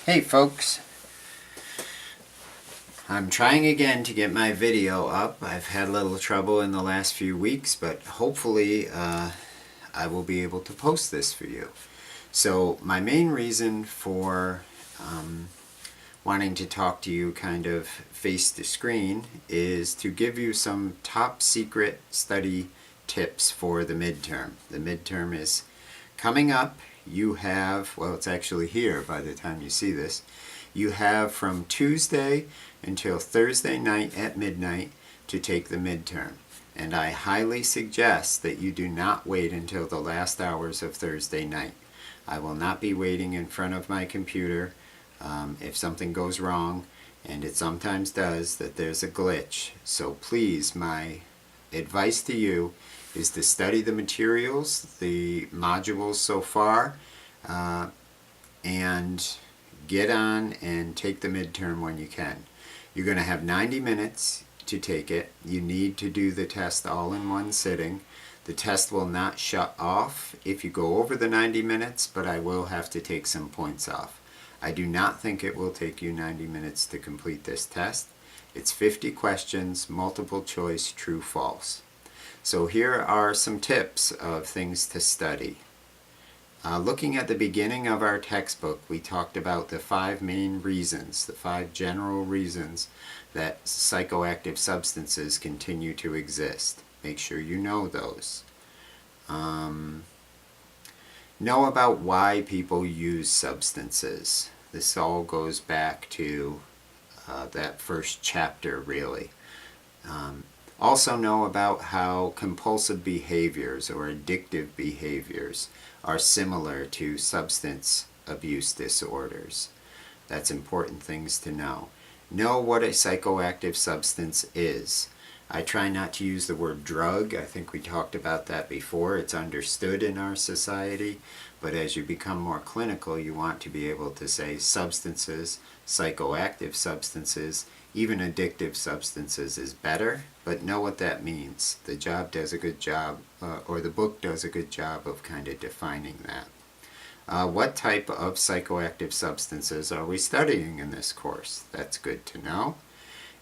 Hey folks, I'm trying again to get my video up. I've had a little trouble in the last few weeks, but hopefully I will be able to post this for you. So my main reason for wanting to talk to you kind of face to screen is to give you some top secret study tips for the midterm. The midterm is coming up. You have, well, it's actually here by the time you see this. You have from Tuesday until Thursday night at midnight to take the midterm. And I highly suggest that you do not wait until the last hours of Thursday night. I will not be waiting in front of my computer if something goes wrong, and it sometimes does, that there's a glitch. So please, my advice to you is to study the materials, the modules so far, and get on and take the midterm when you can. You're going to have 90 minutes to take it. You need to do the test all in one sitting. The test will not shut off if you go over the 90 minutes, but I will have to take some points off. I do not think it will take you 90 minutes to complete this test. It's 50 questions, multiple choice, true, false. So here are some tips of things to study. Looking at the beginning of our textbook, we talked about the 5 main reasons, the 5 general reasons that psychoactive substances continue to exist. Make sure you know those. Know about why people use substances. This all goes back to that first chapter, really. Also know about how compulsive behaviors or addictive behaviors are similar to substance abuse disorders. That's important things to know. Know what a psychoactive substance is. I try not to use the word drug. I think we talked about that before. It's understood in our society, but as you become more clinical, you want to be able to say substances, psychoactive substances, even addictive substances is better, but know what that means. The job does a good job, or the book does a good job of kind of defining that. What type of psychoactive substances are we studying in this course? That's good to know.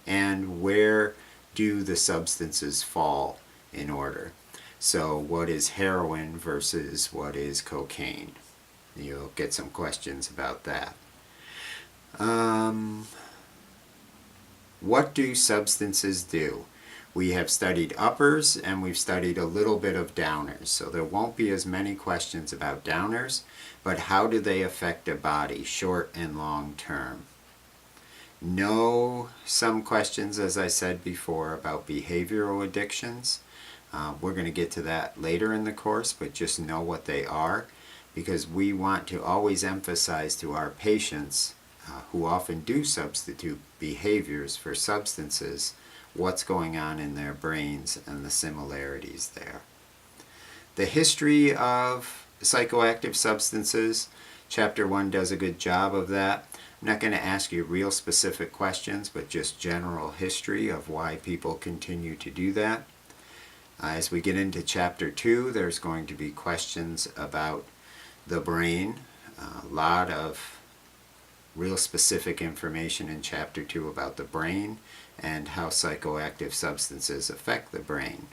And where do the substances fall in order? So what is heroin versus what is cocaine? You'll get some questions about that. What do substances do? We have studied uppers and we've studied a little bit of downers, so there won't be as many questions about downers, but how do they affect a body, short and long term? Know some questions, as I said before, about behavioral addictions. We're going to get to that later in the course, but just know what they are, because we want to always emphasize to our patients who often do substitute behaviors for substances what's going on in their brains and the similarities there. The history of psychoactive substances, Chapter 1 does a good job of that. I'm not going to ask you real specific questions, but just general history of why people continue to do that. As we get into Chapter 2, there's going to be questions about the brain. A lot of real specific information in Chapter 2 about the brain and how psychoactive substances affect the brain.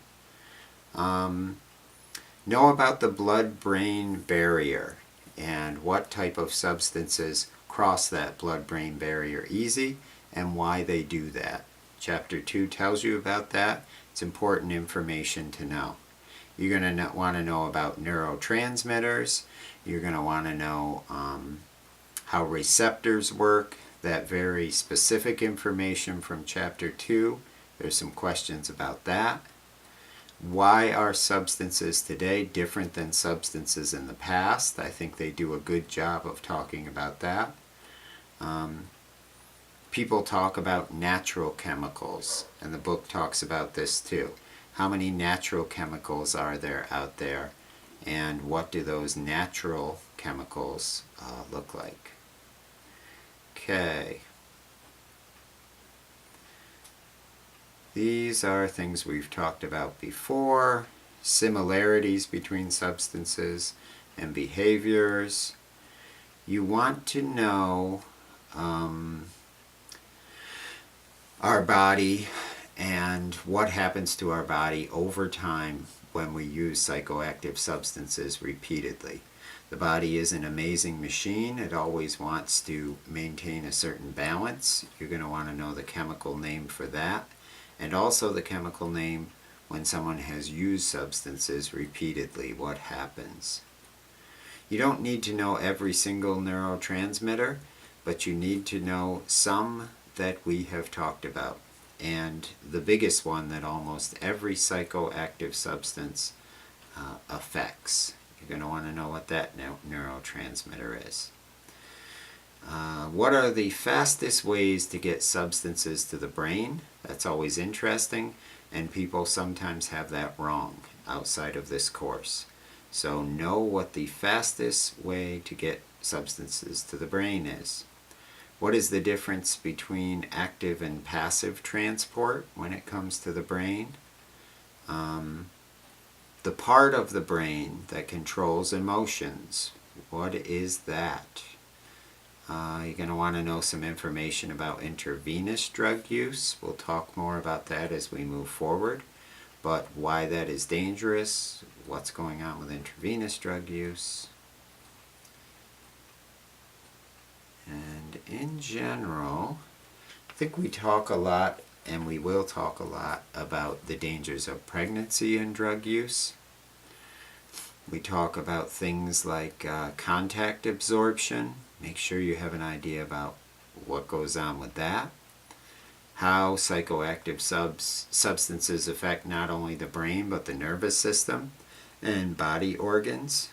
Know about the blood-brain barrier and what type of substances cross that blood-brain barrier easy and why they do that. Chapter 2 tells you about that. It's important information to know. You're going to want to know about neurotransmitters. You're going to want to know how receptors work, that very specific information from Chapter 2. There's some questions about that. Why are substances today different than substances in the past? I think they do a good job of talking about that. People talk about natural chemicals, and the book talks about this too. How many natural chemicals are there out there, and what do those natural chemicals look like? Okay. These are things we've talked about before. Similarities between substances and behaviors. You want to know our body and what happens to our body over time when we use psychoactive substances repeatedly. The body is an amazing machine. It always wants to maintain a certain balance. You're going to want to know the chemical name for that, and also the chemical name when someone has used substances repeatedly, what happens. You don't need to know every single neurotransmitter, but you need to know some that we have talked about. And the biggest one that almost every psychoactive substance affects. You're going to want to know what that neurotransmitter is. What are the fastest ways to get substances to the brain? That's always interesting, and people sometimes have that wrong outside of this course. So know what the fastest way to get substances to the brain is. What is the difference between active and passive transport when it comes to the brain? The part of the brain that controls emotions, what is that? You're going to want to know some information about intravenous drug use. We'll talk more about that as we move forward. But why that is dangerous, what's going on with intravenous drug use. And in general, I think we talk a lot, and we will talk a lot, about the dangers of pregnancy and drug use. We talk about things like contact absorption. Make sure you have an idea about what goes on with that. How psychoactive substances affect not only the brain but the nervous system and body organs.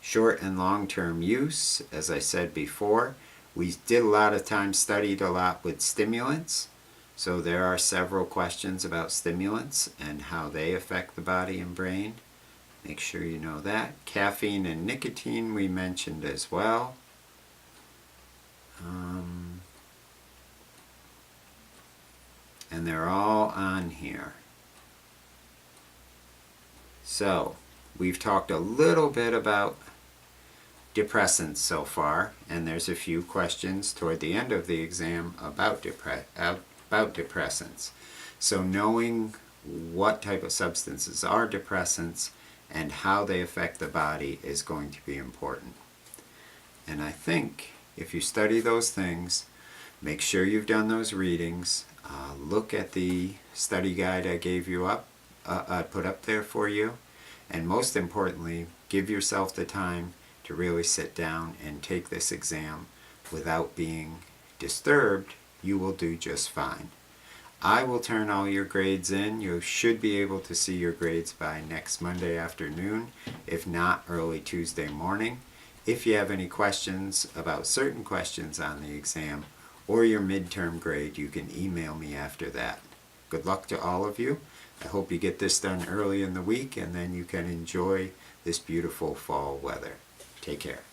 Short and long-term use, as I said before, we did a lot of time, studied a lot with stimulants. So there are several questions about stimulants and how they affect the body and brain. Make sure you know that. Caffeine and nicotine we mentioned as well. And they're all on here. So we've talked a little bit about depressants so far, and there's a few questions toward the end of the exam about depressants. So knowing what type of substances are depressants and how they affect the body is going to be important. And I think if you study those things, make sure you've done those readings, look at the study guide I put up there for you, and most importantly, give yourself the time to really sit down and take this exam without being disturbed. You will do just fine. I will turn all your grades in. You should be able to see your grades by next Monday afternoon, if not early Tuesday morning. If you have any questions about certain questions on the exam or your midterm grade, you can email me after that. Good luck to all of you. I hope you get this done early in the week and then you can enjoy this beautiful fall weather. Take care.